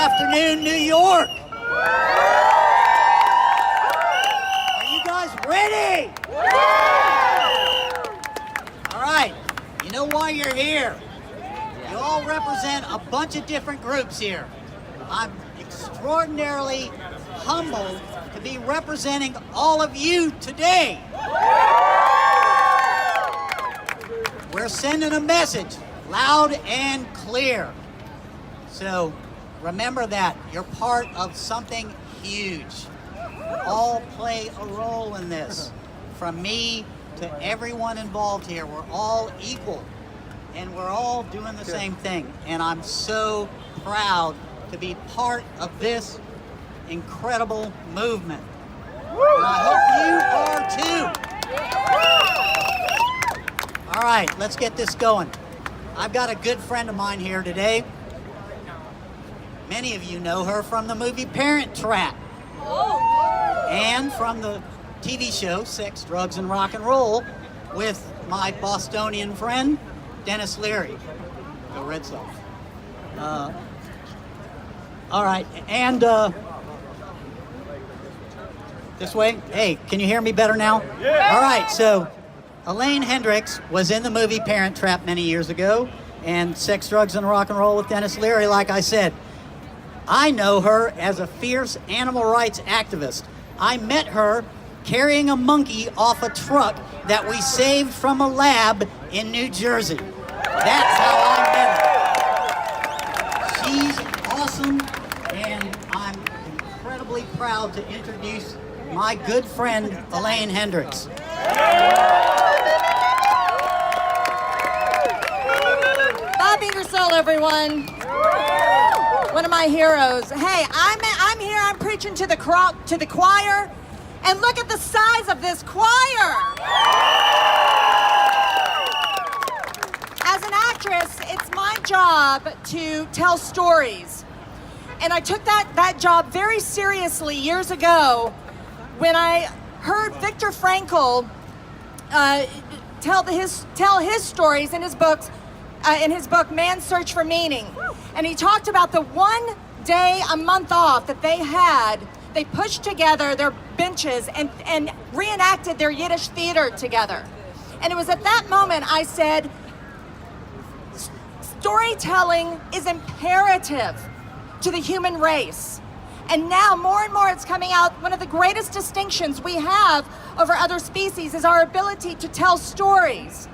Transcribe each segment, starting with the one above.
afternoon, New York. Are you guys ready? All right, you know why you're here. You all represent a bunch of different groups here. I'm extraordinarily humbled to be representing all of you today. We're sending a message loud and clear. So remember that you're part of something huge. All play a role in this. From me to everyone involved here, we're all equal and we're all doing the same thing. And I'm so proud to be part of this incredible movement. And I hope you are too. All right, let's get this going. I've got a good friend of mine here today. Many of you know her from the movie Parent Trap and from the TV show Sex, Drugs, and Rock and Roll with my Bostonian friend, Dennis Leary. Go Red Sox. All right, and this way. Hey, can you hear me better now? Yeah. All right, so Elaine Henrix was in the movie Parent Trap many years ago, and Sex, Drugs, and Rock and Roll with Dennis Leary, like I said. I know her as a fierce animal rights activist. I met her carrying a monkey off a truck that we saved from a lab in New Jersey. That's how I met her. She's awesome, and I'm incredibly proud to introduce my good friend, Elaine Henrix. Bob Ingersoll, everyone. One of my heroes. Hey, I'm here. I'm preaching to the choir, and look at the size of this choir. As an actress, it's my job to tell stories, and I took that job very seriously years ago when I heard Viktor Frankl tell his stories in his books. In his book, Man's Search for Meaning. And he talked about the one day a month off that they had. They pushed together their benches and reenacted their Yiddish theater together. And it was at that moment I said, storytelling is imperative to the human race. And now more and more it's coming out, one of the greatest distinctions we have over other species is our ability to tell stories.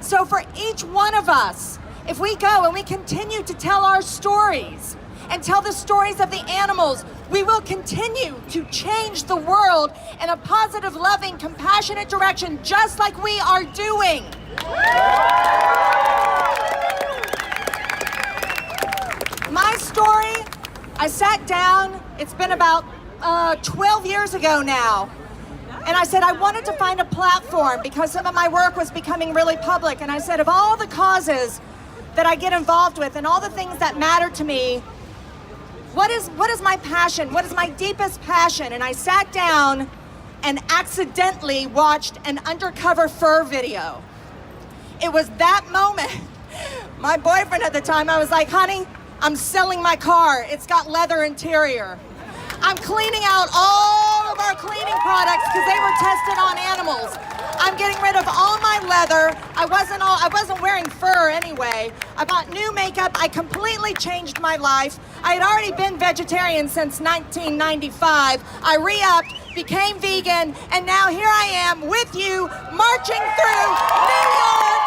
So for each one of us, if we go and we continue to tell our stories and tell the stories of the animals, we will continue to change the world in a positive, loving, compassionate direction, just like we are doing. My story, I sat down, it's been about 12 years ago now. And I said I wanted to find a platform because some of my work was becoming really public. And I said, of all the causes that I get involved with and all the things that matter to me, what is my passion? What is my deepest passion? And I sat down and accidentally watched an undercover fur video. It was that moment. My boyfriend at the time, I was like, honey, I'm selling my car. It's got leather interior. I'm cleaning out all of our cleaning products because they were tested on animals. I'm getting rid of all my leather. I wasn't wearing fur anyway. I bought new makeup. I completely changed my life. I had already been vegetarian since 1995. I re-upped, became vegan, and now here I am with you, marching through New York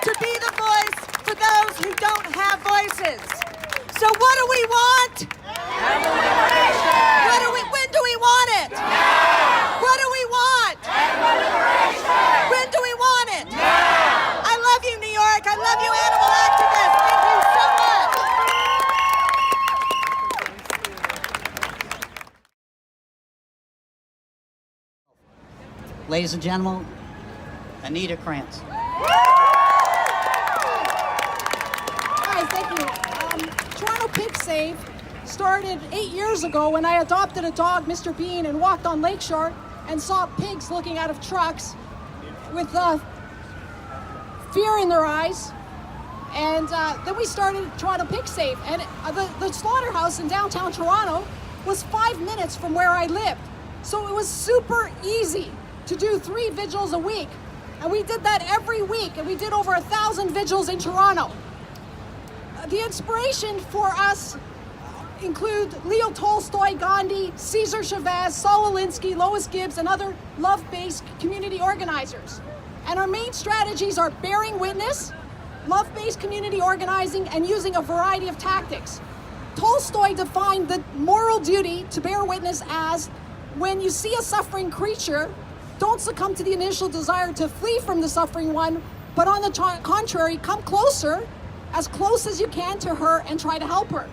to be the voice for those who don't have voices. So what do we want? When do we want it? Now. What do we want? When do we want it? Now. I love you, New York. I love you, animal activists. Thank you so much. Ladies and gentlemen, Anita Krajnc. Hi, thank you. Toronto Pig Save started 8 years ago when I adopted a dog, Mr. Bean, and walked on Lakeshore and saw pigs looking out of trucks with fear in their eyes And then we started Toronto Pig Safe, and the slaughterhouse in downtown Toronto was 5 minutes from where I lived. So it was super easy to do 3 vigils a week. And we did that every week, and we did over 1,000 vigils in Toronto. The inspiration for us include Leo Tolstoy, Gandhi, Cesar Chavez, Saul Alinsky, Lois Gibbs, and other love-based community organizers. And our main strategies are bearing witness, love-based community organizing, and using a variety of tactics. Tolstoy defined the moral duty to bear witness as when you see a suffering creature, don't succumb to the initial desire to flee from the suffering one, but on the contrary, come closer, as close as you can to her, and try to help her.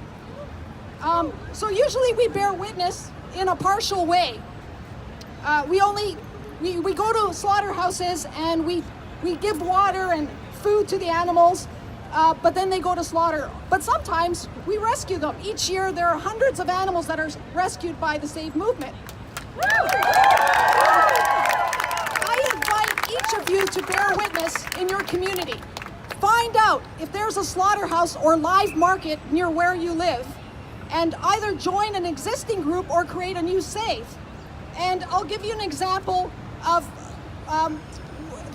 So usually we bear witness in a partial way. We go to slaughterhouses and we give water and food to the animals, but then they go to slaughter. But sometimes we rescue them. Each year there are hundreds of animals that are rescued by the Save movement. I invite each of you to bear witness in your community. Find out if there's a slaughterhouse or live market near where you live, and either join an existing group or create a new Save. And I'll give you an example of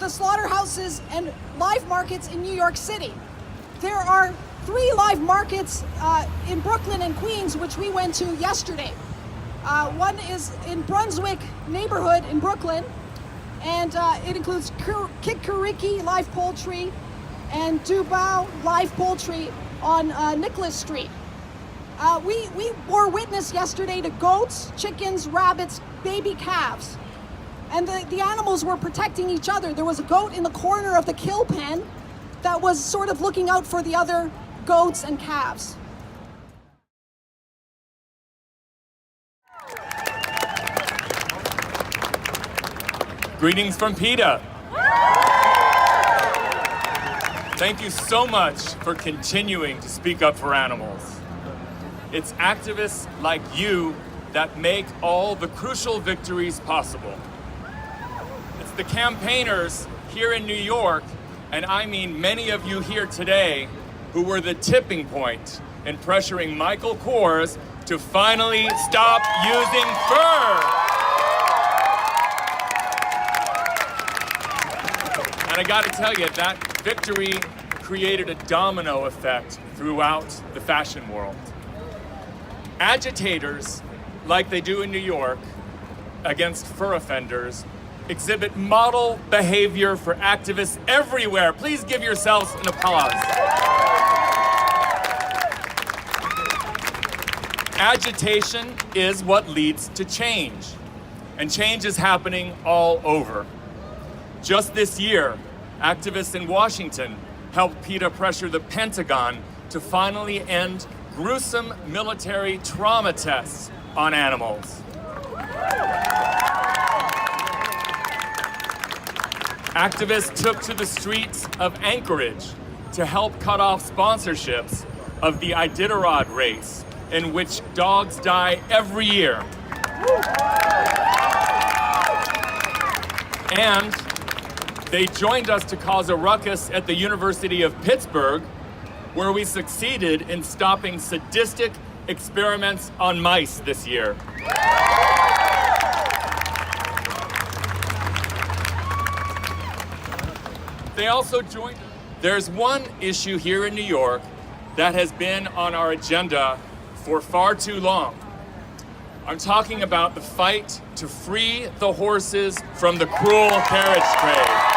the slaughterhouses and live markets in New York City. There are 3 live markets in Brooklyn and Queens, which we went to yesterday. One is in Brunswick neighborhood in Brooklyn, and it includes Kikariki live poultry and Dubao live poultry on Nicholas Street. We bore witness yesterday to goats, chickens, rabbits, baby calves. And the animals were protecting each other. There was a goat in the corner of the kill pen that was sort of looking out for the other goats and calves. Greetings from PETA. Thank you so much for continuing to speak up for animals. It's activists like you that make all the crucial victories possible. It's the campaigners here in New York, and I mean many of you here today, who were the tipping point in pressuring Michael Kors to finally stop using fur. And I gotta tell you, that victory created a domino effect throughout the fashion world. Agitators, like they do in New York, against fur offenders, exhibit model behavior for activists everywhere. Please give yourselves an applause. Agitation is what leads to change, and change is happening all over. Just this year, activists in Washington helped PETA pressure the Pentagon to finally end gruesome military trauma tests on animals. Activists took to the streets of Anchorage to help cut off sponsorships of the Iditarod race, in which dogs die every year. And they joined us to cause a ruckus at the University of Pittsburgh, where we succeeded in stopping sadistic experiments on mice this year. They also joined. There's one issue here in New York that has been on our agenda for far too long. I'm talking about the fight to free the horses from the cruel carriage trade.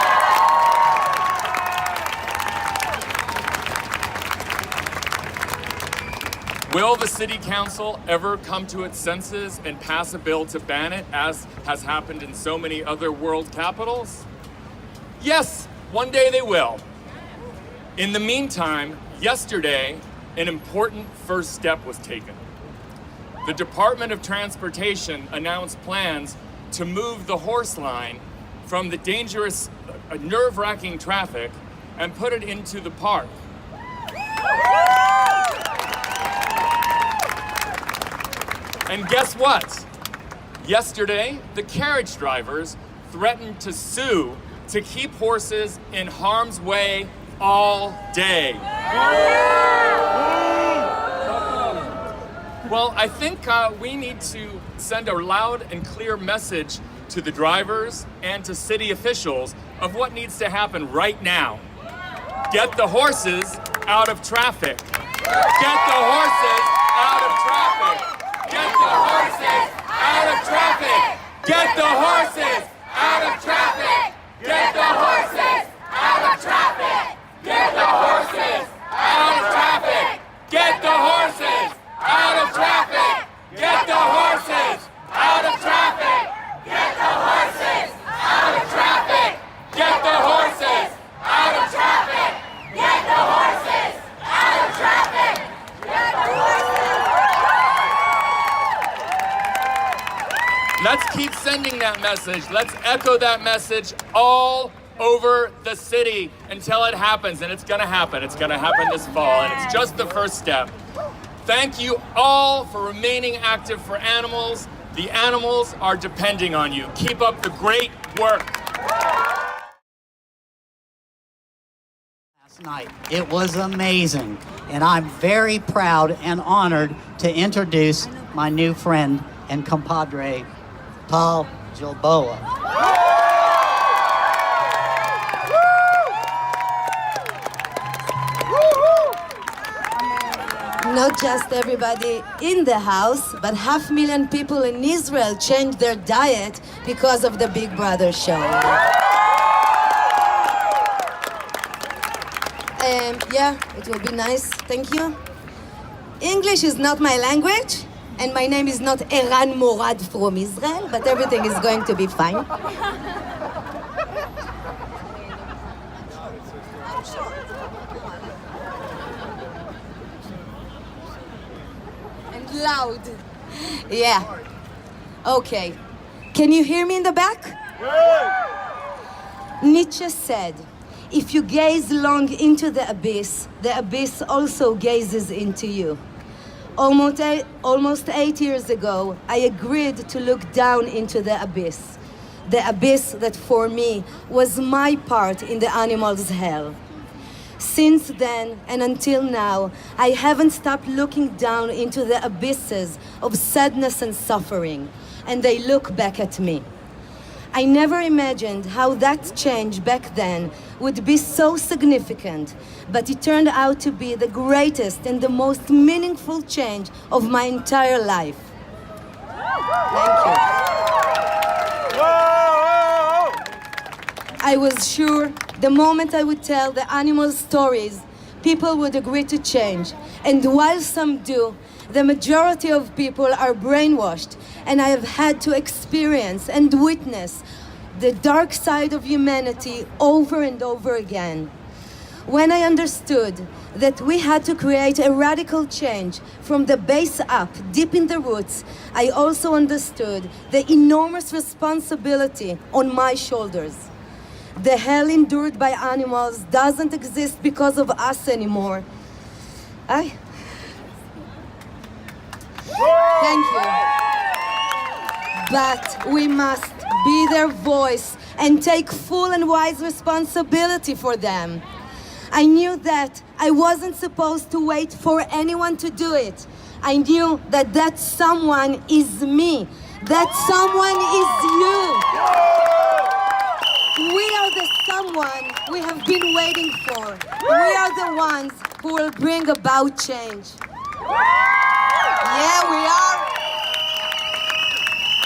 Will the city council ever come to its senses and pass a bill to ban it, as has happened in so many other world capitals? Yes, one day they will. In the meantime, yesterday, an important first step was taken. The Department of Transportation announced plans to move the horse line from the dangerous, nerve-wracking traffic and put it into the park. And guess what? Yesterday, the carriage drivers threatened to sue to keep horses in harm's way all day. Well, I think we need to send a loud and clear message to the drivers and to city officials of what needs to happen right now. Get the horses out of traffic. Get the horses out of traffic. Get the horses out of traffic. Get the horses out of traffic. Get the horses out of traffic. Get the horses out of traffic. Get the horses out of traffic. Get the horses out of traffic. Get the horses out of traffic. Get the horses out of traffic. Get the horses out of traffic. Get the horses. Let's keep sending that message. Let's echo that message all over the city until it happens, and it's gonna happen. It's gonna happen this fall, and it's just the first step. Thank you all for remaining active for animals. The animals are depending on you. Keep up the great work. Last night, it was amazing, and I'm very proud and honored to introduce my new friend and compadre, Paul Gilboa. Not just everybody in the house, but 500,000 people in Israel changed their diet because of the Big Brother show. Yeah, it will be nice. Thank you. English is not my language, and my name is not Eran Morad from Israel, but everything is going to be fine. Loud. Yeah. Okay. Can you hear me in the back? Nietzsche said, if you gaze long into the abyss also gazes into you. Almost 8 years ago, I agreed to look down into the abyss that for me was my part in the animal's hell. Since then and until now, I haven't stopped looking down into the abysses of sadness and suffering, and they look back at me. I never imagined how that change back then would be so significant, but it turned out to be the greatest and the most meaningful change of my entire life. Thank you. I was sure the moment I would tell the animals' stories, people would agree to change. And while some do, the majority of people are brainwashed, and I have had to experience and witness the dark side of humanity over and over again. When I understood that we had to create a radical change from the base up, deep in the roots, I also understood the enormous responsibility on my shoulders. The hell endured by animals doesn't exist because of us anymore. Thank you. But we must be their voice and take full and wise responsibility for them. I knew that I wasn't supposed to wait for anyone to do it. I knew that that someone is me. That someone is you. We are the someone we have been waiting for. We are the ones who will bring about change. Yeah, we are.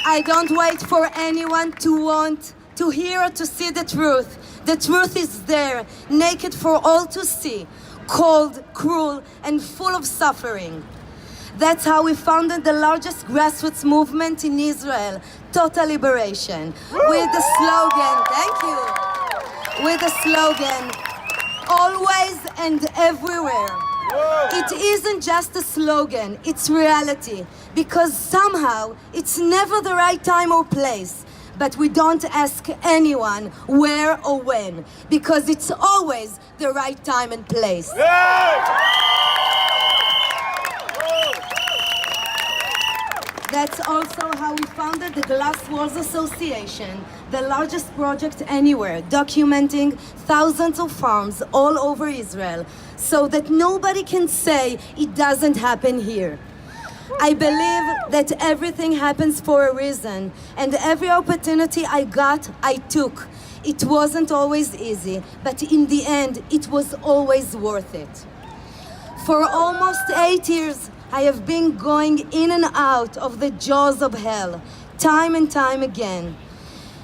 I don't wait for anyone to want to hear or to see the truth. The truth is there, naked for all to see, cold, cruel, and full of suffering. That's how we founded the largest grassroots movement in Israel, Total Liberation, with the slogan, thank you, with the slogan, always and everywhere. It isn't just a slogan, it's reality, because somehow it's never the right time or place. But we don't ask anyone where or when, because it's always the right time and place. That's also how we founded the Glass Walls Association, the largest project anywhere, documenting thousands of farms all over Israel, so that nobody can say it doesn't happen here. I believe that everything happens for a reason, and every opportunity I got, I took. It wasn't always easy, but in the end, it was always worth it. For almost 8 years, I have been going in and out of the jaws of hell, time and time again.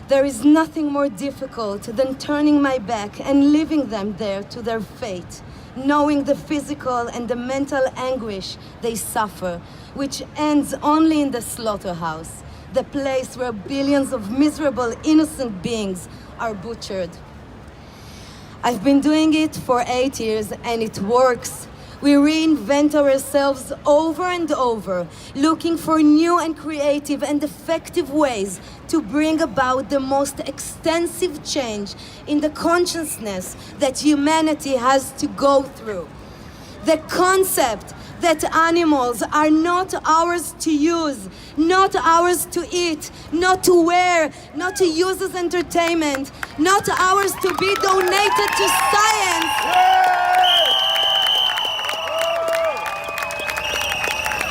There is nothing more difficult than turning my back and leaving them there to their fate, knowing the physical and the mental anguish they suffer, which ends only in the slaughterhouse, the place where billions of miserable, innocent beings are butchered. I've been doing it for 8 years and it works. We reinvent ourselves over and over, looking for new and creative and effective ways to bring about the most extensive change in the consciousness that humanity has to go through. The concept that animals are not ours to use, not ours to eat, not to wear, not to use as entertainment, not ours to be donated to science.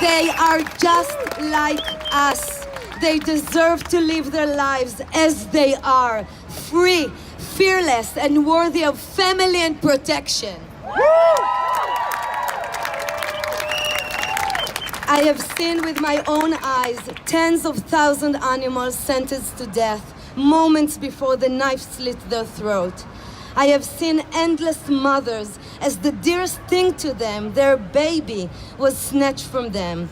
They are just like us. They deserve to live their lives as they are, free, fearless, and worthy of family and protection. I have seen with my own eyes tens of thousands of animals sentenced to death moments before the knife slit their throat. I have seen endless mothers as the dearest thing to them, their baby, was snatched from them.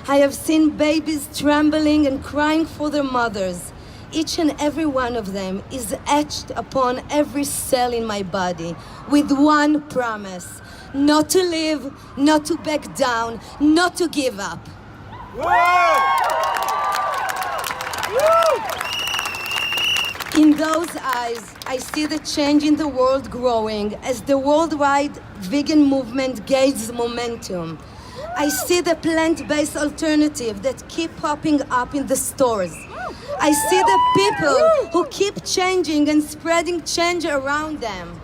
I have seen babies trembling and crying for their mothers. Each and every one of them is etched upon every cell in my body with one promise: not to live, not to back down, not to give up. In those eyes, I see the change in the world growing as the worldwide vegan movement gains momentum. I see the plant-based alternative that keep popping up in the stores. I see the people who keep changing and spreading change around them.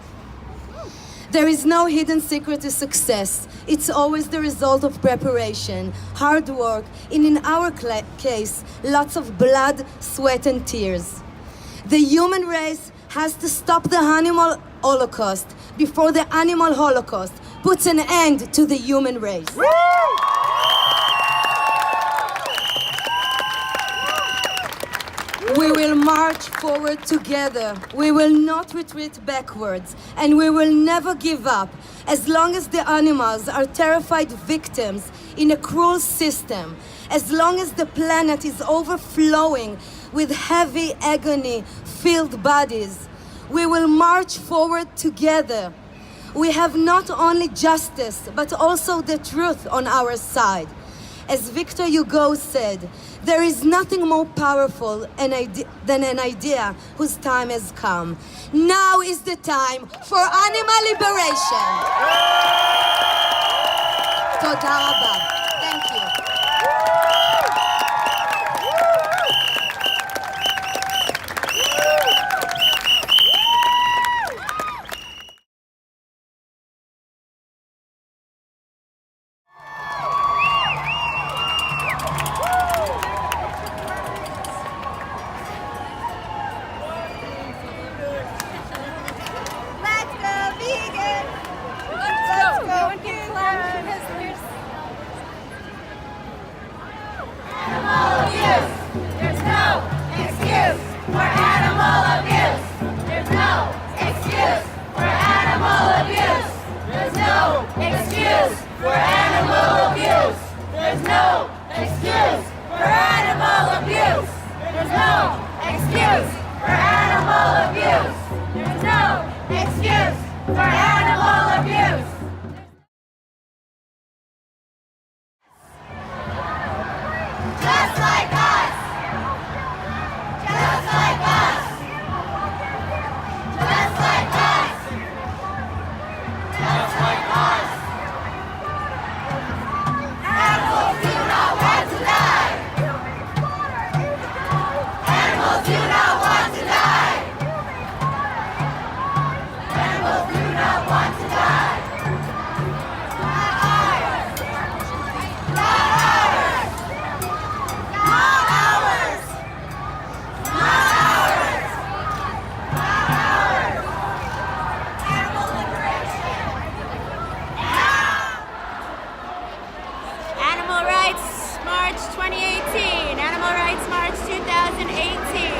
There is no hidden secret to success. It's always the result of preparation, hard work, and in our case, lots of blood, sweat, and tears. The human race has to stop the animal holocaust before the animal holocaust puts an end to the human race. We will march forward together. We will not retreat backwards, and we will never give up as long as the animals are terrified victims in a cruel system, as long as the planet is overflowing with heavy agony-filled bodies. We will march forward together. We have not only justice, but also the truth on our side. As Victor Hugo said, there is nothing more powerful than an idea whose time has come. Now is the time for animal liberation. Toda rabba. Thank you. 2018.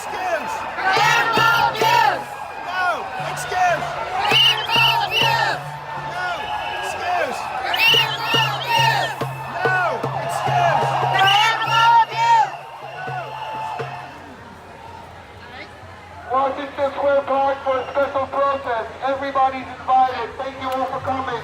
excuse. Animal abuse. No excuse. Animal abuse. No excuse. Animal abuse. No excuse. Animal abuse. Washington Square Park for a special protest. Everybody's invited. Thank you all for coming.